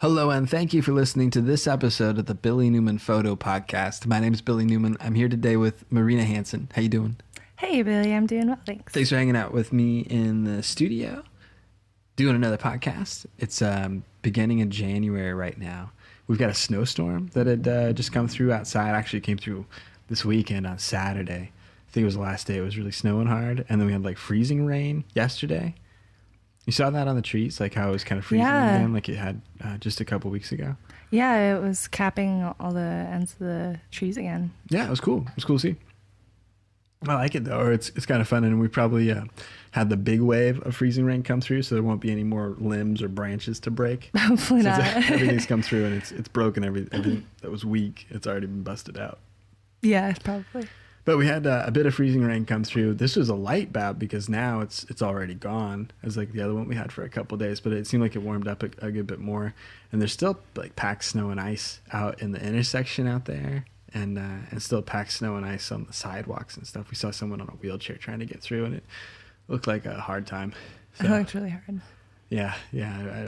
Hello, and thank you for listening to this episode of the Billy Newman Photo Podcast. My name is Billy Newman. I'm here today with Marina Hansen. How you doing? Hey, Billy. I'm doing well, thanks. Thanks for hanging out with me in the studio, doing another podcast. It's beginning in January right now. We've got a snowstorm that had just come through outside. Actually, came through this weekend on Saturday. I think it was the last day. It was really snowing hard, and then we had like freezing rain yesterday. You saw that on the trees, like how it was kind of freezing again, like it had just a couple weeks ago. Yeah, it was capping all the ends of the trees again. Yeah, it was cool. It was cool to see. I like it though. Or it's kind of fun, and we probably had the big wave of freezing rain come through, so there won't be any more limbs or branches to break. Hopefully not. Everything's come through, and it's broken. Everything that was weak, it's already been busted out. Yeah, probably. But we had a bit of freezing rain come through. This was a light bout because now it's already gone, as like the other one we had for a couple of days. But it seemed like it warmed up a good bit more. And there's still like packed snow and ice out in the intersection out there, and still packed snow and ice on the sidewalks and stuff. We saw someone on a wheelchair trying to get through, and it looked like a hard time. So, it looked really hard. Yeah,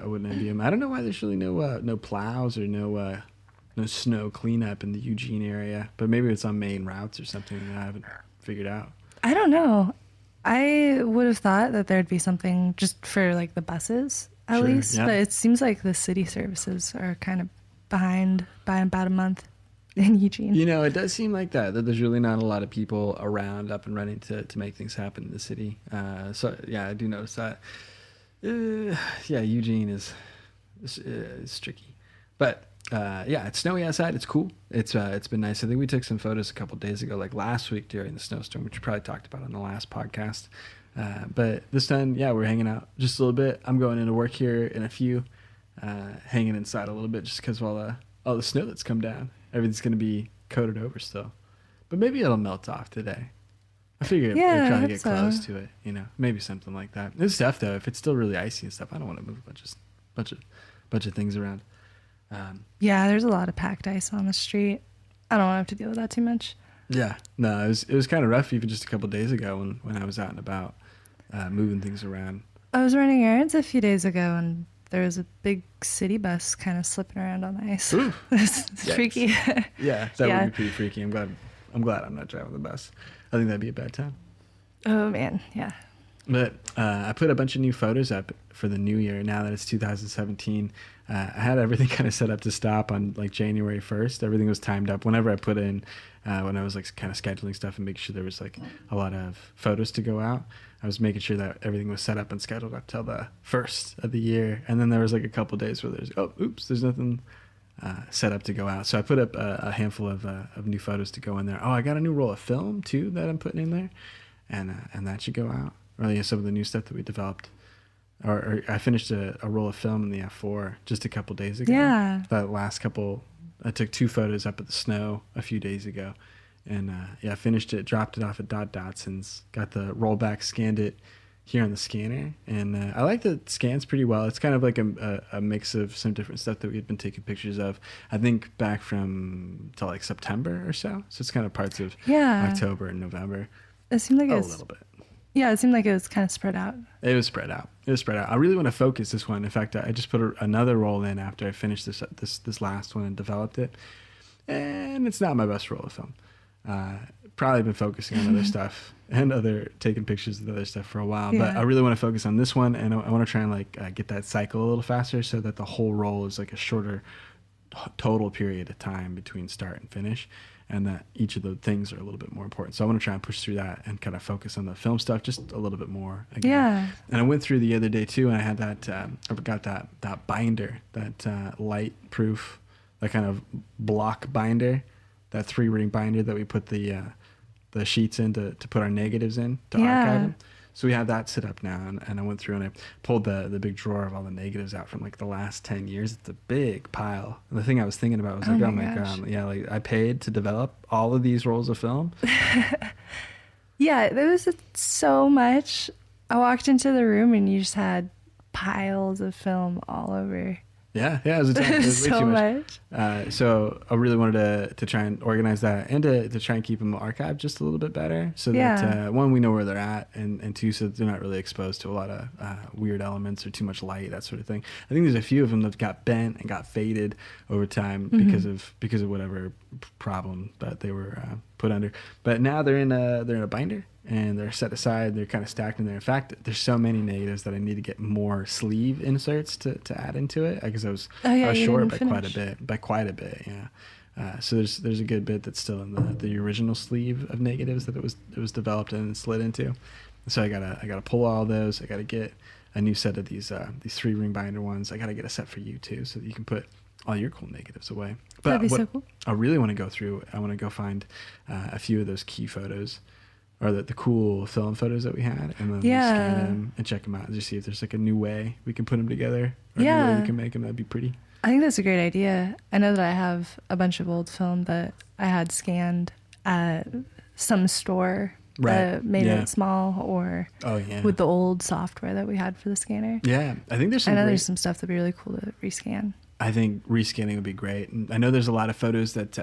I wouldn't envy him. I don't know why there's really no plows or no snow cleanup in the Eugene area, but maybe it's on main routes or something that I haven't figured out. I don't know. I would have thought that there'd be something just for like the buses at least, yeah. But it seems like the city services are kind of behind by about a month in Eugene. You know, it does seem like that there's really not a lot of people around up and running to make things happen in the city. So yeah, I do notice that. Yeah, Eugene is tricky, but yeah, it's snowy outside. It's cool. It's been nice. I think we took some photos a couple days ago, like last week during the snowstorm, which we probably talked about on the last podcast. But this time, yeah, we're hanging out just a little bit. I'm going into work here in a few, hanging inside a little bit just because of all the snow that's come down. Everything's going to be coated over still, but maybe it'll melt off today. I figure we're trying to get close to it, maybe something like that. It's tough though. If it's still really icy and stuff, I don't want to move a bunch of things around. Yeah, there's a lot of packed ice on the street. I don't want to have to deal with that too much. Yeah, no, it was kind of rough even just a couple of days ago when I was out and about moving things around. I was running errands a few days ago, and there was a big city bus kind of slipping around on the ice. Ooh, it's freaky. Yeah, that would be pretty freaky. I'm glad I'm not driving the bus. I think that'd be a bad time. Oh man, yeah. But I put a bunch of new photos up for the new year. Now that it's 2017, I had everything kind of set up to stop on like January 1st. Everything was timed up. Whenever I put in, when I was like kind of scheduling stuff and making sure there was like a lot of photos to go out, I was making sure that everything was set up and scheduled up till the 1st of the year. And then there was like a couple days where there's nothing set up to go out. So I put up a handful of new photos to go in there. Oh, I got a new roll of film too that I'm putting in there, and that should go out. Really, some of the new stuff that we developed, or I finished a roll of film in the F4 just a couple days ago. Yeah. That last couple, I took 2 photos up at the snow a few days ago, and I finished it, dropped it off at Dotson's, got the rollback, scanned it here on the scanner, and I like the scans pretty well. It's kind of like a mix of some different stuff that we had been taking pictures of, I think back from till like September or so. So it's kind of parts of October and November. It seemed like a little bit. Yeah, it seemed like it was kind of spread out. It was spread out. I really want to focus this one. In fact, I just put another roll in after I finished this last one and developed it. And it's not my best roll of film. Probably been focusing on other stuff and taking pictures of other stuff for a while. Yeah. But I really want to focus on this one, and I want to try and like get that cycle a little faster so that the whole roll is like a shorter total period of time between start and finish, and that each of the things are a little bit more important. So I want to try and push through that and kind of focus on the film stuff just a little bit more again. Yeah. And I went through the other day too, and I had that I got that binder, that light proof, that kind of block binder, that 3-ring binder that we put the sheets in to put our negatives in to archive them. So we have that set up now, and I went through and I pulled the big drawer of all the negatives out from like the last 10 years. It's a big pile. And the thing I was thinking about was like, oh my God, yeah, like I paid to develop all of these rolls of film. Yeah, there was so much. I walked into the room and you just had piles of film all over. Yeah, it was a ton. It was way So too much. So I really wanted to try and organize that and to try and keep them archived just a little bit better, so that one, we know where they're at, and two, so that they're not really exposed to a lot of weird elements or too much light, that sort of thing. I think there's a few of them that got bent and got faded over time because of whatever problem that they were put under. But now they're in a binder, and they're set aside. They're kind of stacked in there. In fact, there's so many negatives that I need to get more sleeve inserts to add into it, because I was short by quite a bit. Yeah. So there's a good bit that's still in the original sleeve of negatives that it was developed and slid into. So I gotta pull all those. I gotta get a new set of these 3-ring binder ones. I gotta get a set for you too, so that you can put all your cool negatives away. But that'd be so cool. I really want to go through, I want to go find a few of those key photos, or the cool film photos that we had, and then scan them and check them out and just see if there's like a new way we can put them together, or a new way we can make them. That'd be pretty. I think that's a great idea. I know that I have a bunch of old film that I had scanned at some store that made it small, or with the old software that we had for the scanner. Yeah, I think there's some stuff that'd be really cool to rescan. I think rescanning would be great. And I know there's a lot of photos that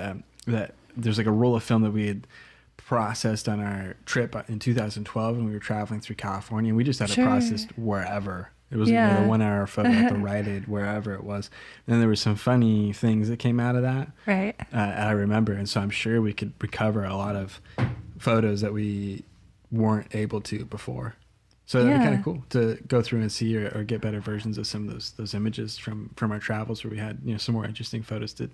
there's like a roll of film that we had processed on our trip in 2012 when we were traveling through California, and we just had it processed wherever. It was a 1 hour photo at the Rite Aid, wherever it was. And then there were some funny things that came out of that. Right. I remember. And so I'm sure we could recover a lot of photos that we weren't able to before. So that'd be kind of cool to go through and see or get better versions of some of those images from our travels, where we had some more interesting photos to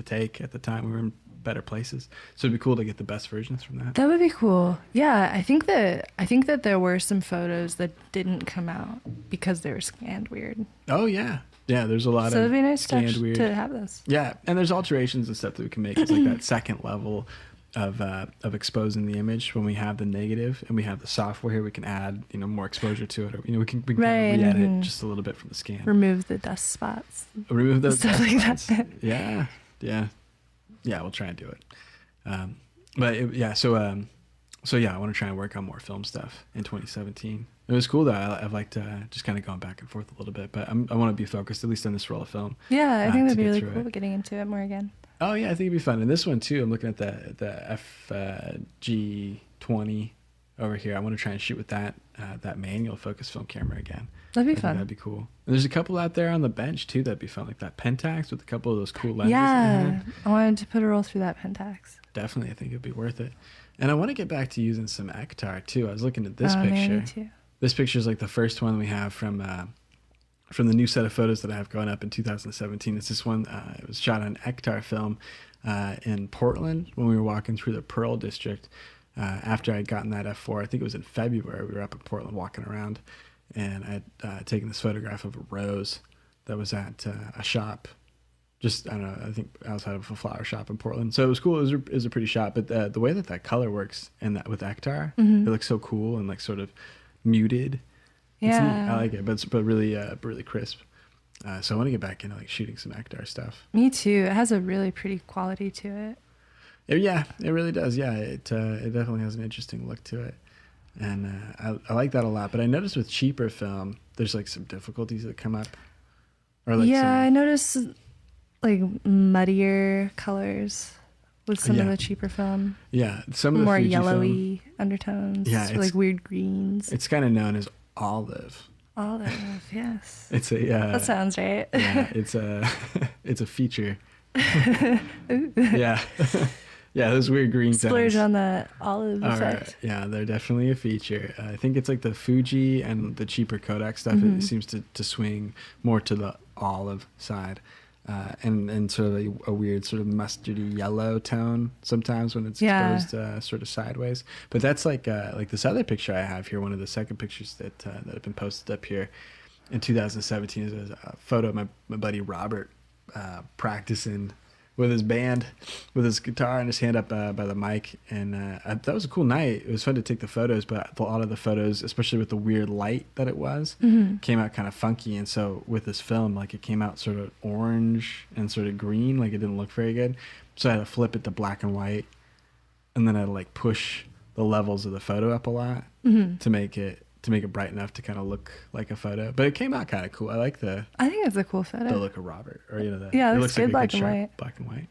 take at the time. We were in better places, so it'd be cool to get the best versions from that. That would be cool. Yeah, I think that there were some photos that didn't come out because they were scanned weird. Oh yeah. There's a lot of it'd be nice scanned weird to have this. Yeah, and there's alterations and stuff that we can make. It's like that second level of exposing the image when we have the negative and we have the software here. We can add more exposure to it, or we can kind of re-edit just a little bit from the scan. Remove the dust spots. Remove those stuff dust like spots. That. Yeah. We'll try and do it. So I want to try and work on more film stuff in 2017. It was cool though. I've liked just kind of going back and forth a little bit, but I want to be focused at least on this roll of film. Yeah, I think that'd be really cool getting into it more again. Oh yeah, I think it'd be fun. And this one too, I'm looking at the FG20 over here. I want to try and shoot with that manual focus film camera again. That'd be fun. That'd be cool. And there's a couple out there on the bench too that'd be fun, like that Pentax with a couple of those cool lenses. Yeah, I wanted to put a roll through that Pentax. Definitely, I think it'd be worth it. And I want to get back to using some Ektar too. I was looking at this picture. Man, me too. This picture is like the first one we have from the new set of photos that I have going up in 2017. It's this one. It was shot on Ektar film in Portland when we were walking through the Pearl District. After I'd gotten that F4, I think it was in February, we were up in Portland walking around, and I'd taken this photograph of a rose that was at a shop, just, I don't know, I think outside of a flower shop in Portland. So it was cool. It was a pretty shot, but the way that color works and that with Ektar, it looks so cool and like sort of muted. Yeah, I like it, but really crisp. So I want to get back into like shooting some Ektar stuff. Me too. It has a really pretty quality to it. Yeah, it really does. Yeah, it definitely has an interesting look to it, and I like that a lot. But I noticed with cheaper film, there's like some difficulties that come up. Or like I noticed like muddier colors with some of the cheaper film. Yeah, some of the more Fuji yellowy film, undertones. Yeah, it's like weird greens. It's kind of known as olive. Olive, yes. It's a that sounds right. Yeah, it's a feature. Yeah. Yeah, those weird green splurge on that olive effect. Yeah, they're definitely a feature. I think it's like the Fuji and the cheaper Kodak stuff. It seems to swing more to the olive side, and sort of a weird sort of mustardy yellow tone sometimes when it's exposed sort of sideways. But that's like this other picture I have here. One of the second pictures that have been posted up here in 2017 is a photo of my buddy Robert practicing with his band, with his guitar and his hand up by the mic. And that was a cool night. It was fun to take the photos, but a lot of the photos, especially with the weird light that it was, came out kind of funky. And so with this film, like it came out sort of orange and sort of green, like it didn't look very good. So I had to flip it to black and white. And then I had to like push the levels of the photo up a lot to make it to make it bright enough to kind of look like a photo. But it came out kind of cool. I think it's a cool photo. The look of Robert, or it looks good, like black and white.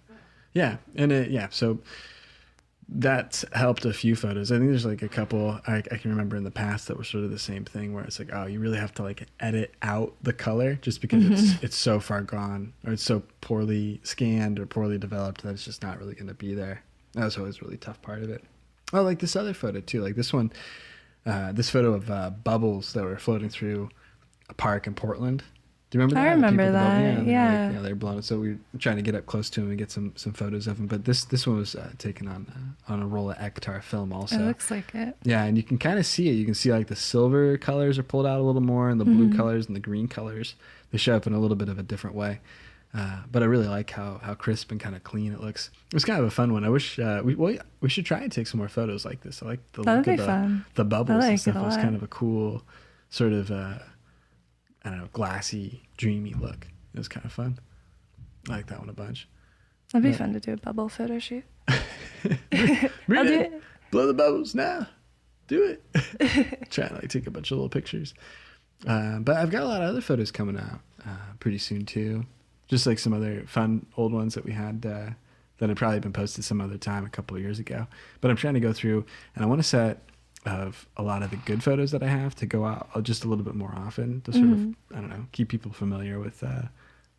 Yeah, and so that's helped a few photos. I think there's like a couple I can remember in the past that were sort of the same thing, where it's like, oh, you really have to like edit out the color just because it's so far gone, or it's so poorly scanned or poorly developed that it's just not really going to be there. That was always a really tough part of it. Oh, like this other photo too, like this one, this photo of bubbles that were floating through a park in Portland. Do you remember that? I remember that. Yeah. They're blown. So we were trying to get up close to them and get some photos of them. But this one was taken on a roll of Ektar film also. It looks like it. Yeah, and you can kind of see it. You can see like the silver colors are pulled out a little more, and the blue colors and the green colors. They show up in a little bit of a different way. But I really like how crisp and kind of clean it looks. It was kind of a fun one. I wish we should try and take some more photos like this. I like the look of the bubbles and stuff. It was kind of a cool sort of I don't know, glassy, dreamy look. It was kind of fun. I like that one a bunch. It'd be fun to do a bubble photo shoot. Marina, I'll do it. Blow the bubbles now. Do it. Try and like take a bunch of little pictures. But I've got a lot of other photos coming out pretty soon too. Just like some other fun old ones that we had that had probably been posted some other time a couple of years ago. But I'm trying to go through, and I want to set of a lot of the good photos that I have to go out just a little bit more often to sort of, I don't know, keep people familiar with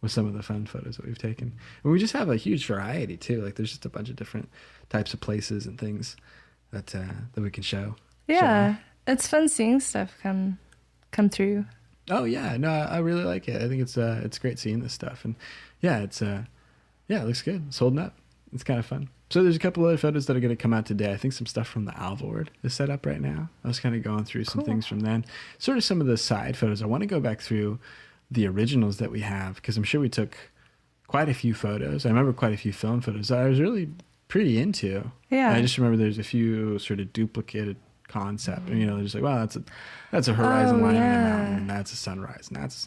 some of the fun photos that we've taken. And we just have a huge variety too. Like there's just a bunch of different types of places and things that we can show. Yeah, it's fun seeing stuff come through. Oh yeah, no, I really like it. I think it's great seeing this stuff, and yeah, it looks good. It's holding up. It's kind of fun. So there's a couple other photos that are going to come out today. I think some stuff from the Alvord is set up right now. I was kind of going through some things from then. Sort of some of the side photos. I want to go back through the originals that we have, because I'm sure we took quite a few photos. I remember quite a few film photos that I was really pretty into. Yeah. And I just remember there's a few sort of duplicated concept. And, they're just like, well, that's a horizon line and a mountain, and that's a sunrise, and that's...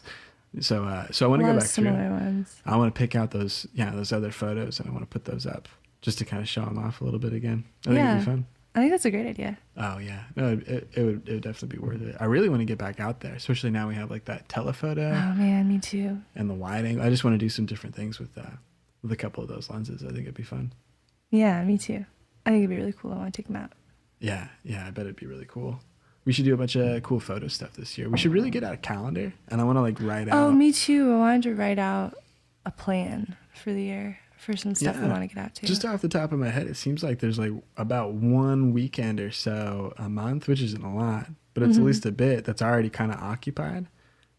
So I want to go back through. Ones. I want to pick out those other photos, and I want to put those up just to kind of show them off a little bit again. I think it'd be fun. I think that's a great idea. Oh yeah, no, it would definitely be worth it. I really want to get back out there, especially now we have like that telephoto. Oh man, me too. And the wide angle. I just want to do some different things with a couple of those lenses. I think it'd be fun. Yeah, me too. I think it'd be really cool. I want to take them out. Yeah, I bet it'd be really cool. We should do a bunch of cool photo stuff this year. We should really get out a calendar, and I want to like write out. Oh, me too. I wanted to write out a plan for the year for some stuff we want to get out to. Just off the top of my head, it seems like there's like about one weekend or so a month, which isn't a lot, but it's at least a bit that's already kind of occupied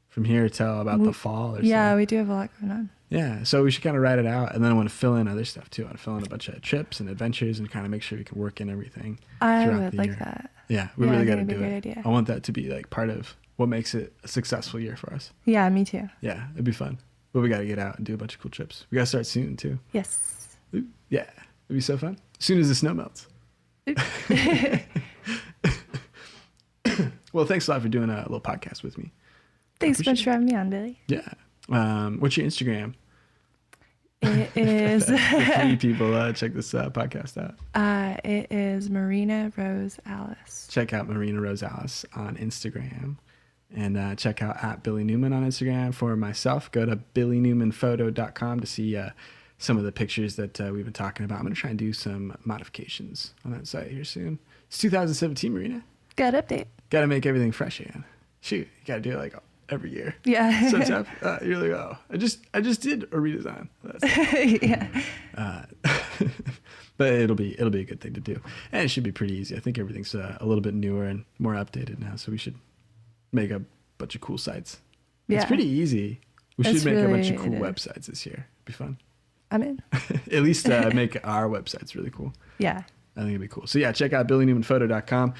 from here till about the fall or so. Yeah, we do have a lot going on. Yeah, so we should kind of write it out, and then I want to fill in other stuff too. I want to fill in a bunch of trips and adventures and kind of make sure we can work in everything. I would like that. Yeah, we really got to do it. Idea. I want that to be like part of what makes it a successful year for us. Yeah, me too. Yeah, it'd be fun. But we got to get out and do a bunch of cool trips. We got to start soon too. Yes. Yeah, it'd be so fun. As soon as the snow melts. Well, thanks a lot for doing a little podcast with me. Thanks so much for having me on, Billy. Yeah. What's your Instagram? It is. The three people check this podcast out. It is Marina Rose Alice. Check out Marina Rose Alice on Instagram, and check out at Billy Newman on Instagram. For myself, go to billynewmanphoto.com to see some of the pictures that we've been talking about. I'm going to try and do some modifications on that site here soon. It's 2017, Marina. Got update. Got to make everything fresh again. Shoot, you got to do it like every year. Yeah. So tough. You're like, oh, I just did a redesign. Yeah. But it'll be a good thing to do, and it should be pretty easy. I think everything's a little bit newer and more updated now, so we should make a bunch of cool sites. Yeah. It's pretty easy. We should make a bunch of cool websites this year. It'd be fun. I'm in. At least make our websites really cool. Yeah. I think it'd be cool. So yeah, check out billynewmanphoto.com.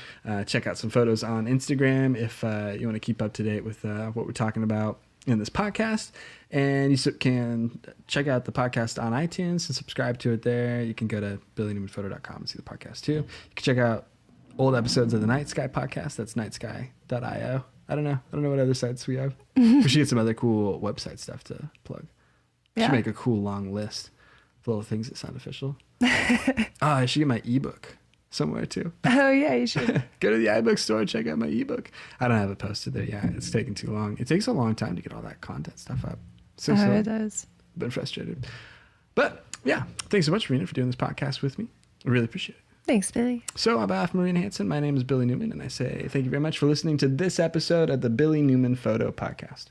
Check out some photos on Instagram if you want to keep up to date with what we're talking about in this podcast. And you can check out the podcast on iTunes and subscribe to it there. You can go to billynewmanphoto.com and see the podcast too. You can check out old episodes of the Night Sky podcast. That's nightsky.io. I don't know what other sites we have. We should get some other cool website stuff to plug. Yeah. Should make a cool long list of little things that sound official. I should get my ebook somewhere too. Oh yeah, you should. Go to the iBook store, check out my ebook. I don't have it posted there yet. It's taking too long. It takes a long time to get all that content stuff up. So it does. Been frustrated. But yeah, thanks so much, Marina, for doing this podcast with me. I really appreciate it. Thanks, Billy. So on behalf of Marina Hansen, my name is Billy Newman, and I say thank you very much for listening to this episode of the Billy Newman Photo Podcast.